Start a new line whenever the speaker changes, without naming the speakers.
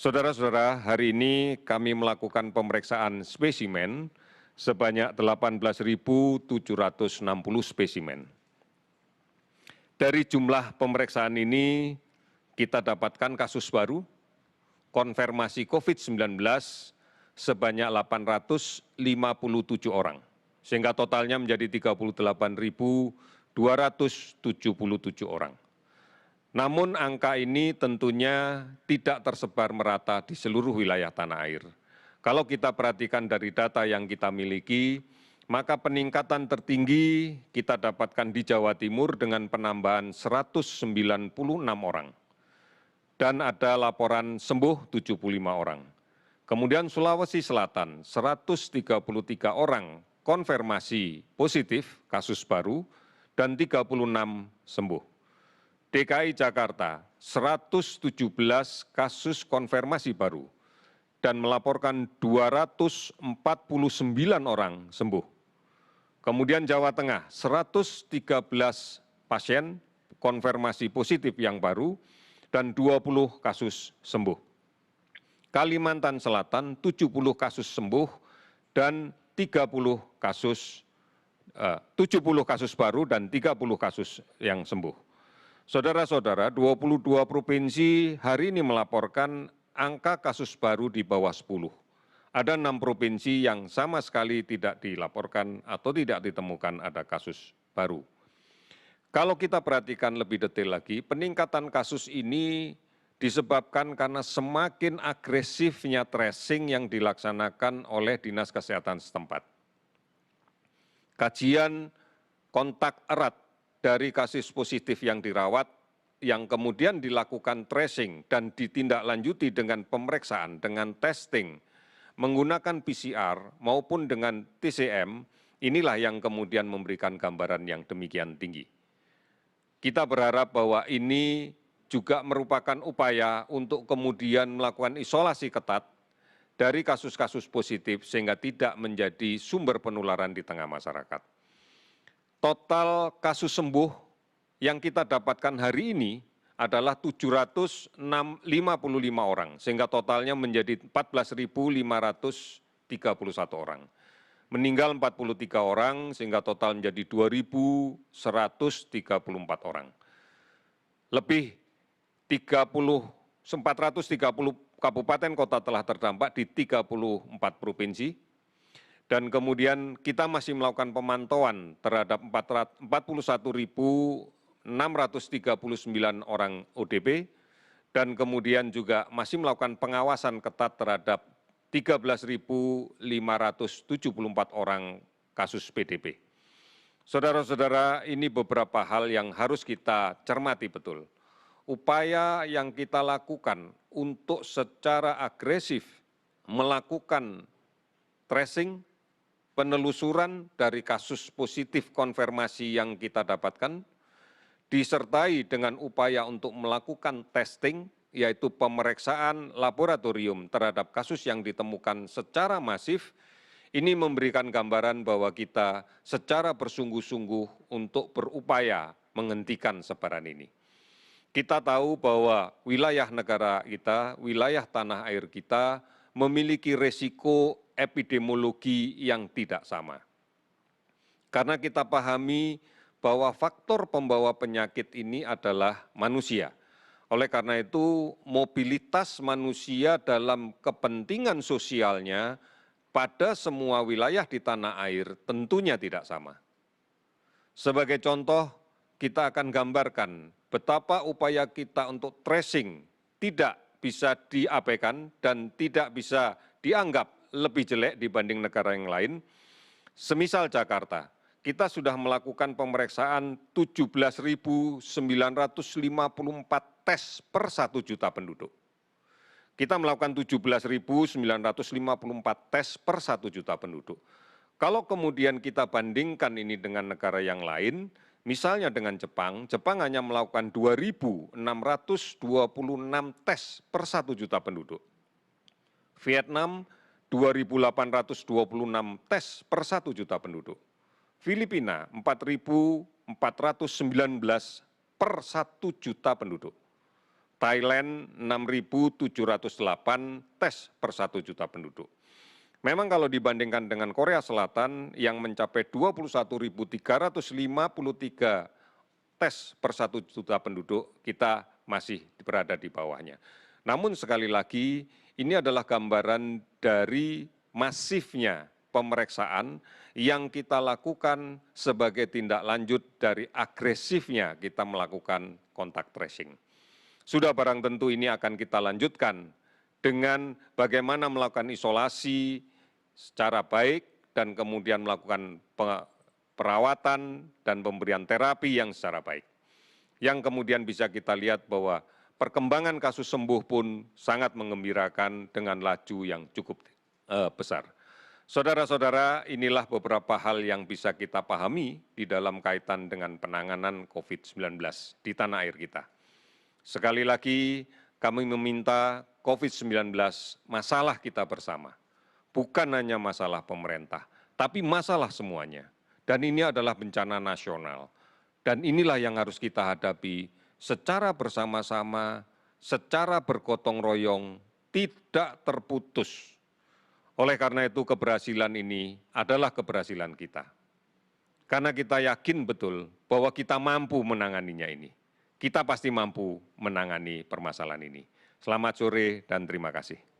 Saudara-saudara, hari ini kami melakukan pemeriksaan spesimen sebanyak 18.760 spesimen. Dari jumlah pemeriksaan ini, kita dapatkan kasus baru, konfirmasi COVID-19 sebanyak 857 orang, sehingga totalnya menjadi 38.277 orang. Namun angka ini tentunya tidak tersebar merata di seluruh wilayah tanah air. Kalau kita perhatikan dari data yang kita miliki, maka peningkatan tertinggi kita dapatkan di Jawa Timur dengan penambahan 196 orang. Dan ada laporan sembuh 75 orang. Kemudian Sulawesi Selatan 133 orang konfirmasi positif kasus baru dan 36 sembuh. DKI Jakarta 117 kasus konfirmasi baru dan melaporkan 249 orang sembuh. Kemudian Jawa Tengah 113 pasien konfirmasi positif yang baru dan 20 kasus sembuh. Kalimantan Selatan 70 kasus sembuh dan 70 kasus baru dan 30 kasus yang sembuh. Saudara-saudara, 22 provinsi hari ini melaporkan angka kasus baru di bawah 10. Ada 6 provinsi yang sama sekali tidak dilaporkan atau tidak ditemukan ada kasus baru. Kalau kita perhatikan lebih detail lagi, peningkatan kasus ini disebabkan karena semakin agresifnya tracing yang dilaksanakan oleh Dinas Kesehatan setempat. Kajian kontak erat dari kasus positif yang dirawat, yang kemudian dilakukan tracing dan ditindaklanjuti dengan pemeriksaan, dengan testing, menggunakan PCR maupun dengan TCM, inilah yang kemudian memberikan gambaran yang demikian tinggi. Kita berharap bahwa ini juga merupakan upaya untuk kemudian melakukan isolasi ketat dari kasus-kasus positif sehingga tidak menjadi sumber penularan di tengah masyarakat. Total kasus sembuh yang kita dapatkan hari ini adalah 755 orang, sehingga totalnya menjadi 14.531 orang. Meninggal 43 orang, sehingga total menjadi 2.134 orang. Lebih 430 kabupaten kota telah terdampak di 34 provinsi. Dan kemudian kita masih melakukan pemantauan terhadap 41.639 orang ODP dan kemudian juga masih melakukan pengawasan ketat terhadap 13.574 orang kasus PDP. Saudara-saudara, ini beberapa hal yang harus kita cermati betul. Upaya yang kita lakukan untuk secara agresif melakukan tracing, penelusuran dari kasus positif konfirmasi yang kita dapatkan, disertai dengan upaya untuk melakukan testing, yaitu pemeriksaan laboratorium terhadap kasus yang ditemukan secara masif, ini memberikan gambaran bahwa kita secara bersungguh-sungguh untuk berupaya menghentikan sebaran ini. Kita tahu bahwa wilayah negara kita, wilayah tanah air kita memiliki resiko epidemiologi yang tidak sama. Karena kita pahami bahwa faktor pembawa penyakit ini adalah manusia. Oleh karena itu, mobilitas manusia dalam kepentingan sosialnya pada semua wilayah di tanah air tentunya tidak sama. Sebagai contoh, kita akan gambarkan betapa upaya kita untuk tracing tidak bisa diabaikan dan tidak bisa dianggap lebih jelek dibanding negara yang lain. Semisal Jakarta, kita sudah melakukan pemeriksaan 17.954 tes per 1 juta penduduk. Kita melakukan 17.954 tes per 1 juta penduduk. Kalau kemudian kita bandingkan ini dengan negara yang lain, misalnya dengan Jepang, Jepang hanya melakukan 2.626 tes per 1 juta penduduk. Vietnam 2.826 tes per 1 juta penduduk. Filipina 4.419 per 1 juta penduduk. Thailand 6.708 tes per 1 juta penduduk. Memang kalau dibandingkan dengan Korea Selatan yang mencapai 21.353 tes per 1 juta penduduk, kita masih berada di bawahnya. Namun sekali lagi, ini adalah gambaran dari masifnya pemeriksaan yang kita lakukan sebagai tindak lanjut dari agresifnya kita melakukan kontak tracing. Sudah barang tentu ini akan kita lanjutkan dengan bagaimana melakukan isolasi secara baik dan kemudian melakukan perawatan dan pemberian terapi yang secara baik. Yang kemudian bisa kita lihat bahwa perkembangan kasus sembuh pun sangat mengembirakan dengan laju yang cukup besar. Saudara-saudara, inilah beberapa hal yang bisa kita pahami di dalam kaitan dengan penanganan COVID-19 di tanah air kita. Sekali lagi, kami meminta COVID-19 masalah kita bersama. Bukan hanya masalah pemerintah, tapi masalah semuanya. Dan ini adalah bencana nasional. Dan inilah yang harus kita hadapi secara bersama-sama, secara bergotong royong, tidak terputus. Oleh karena itu keberhasilan ini adalah keberhasilan kita. Karena kita yakin betul bahwa kita mampu menanganinya ini. Kita pasti mampu menangani permasalahan ini. Selamat sore dan terima kasih.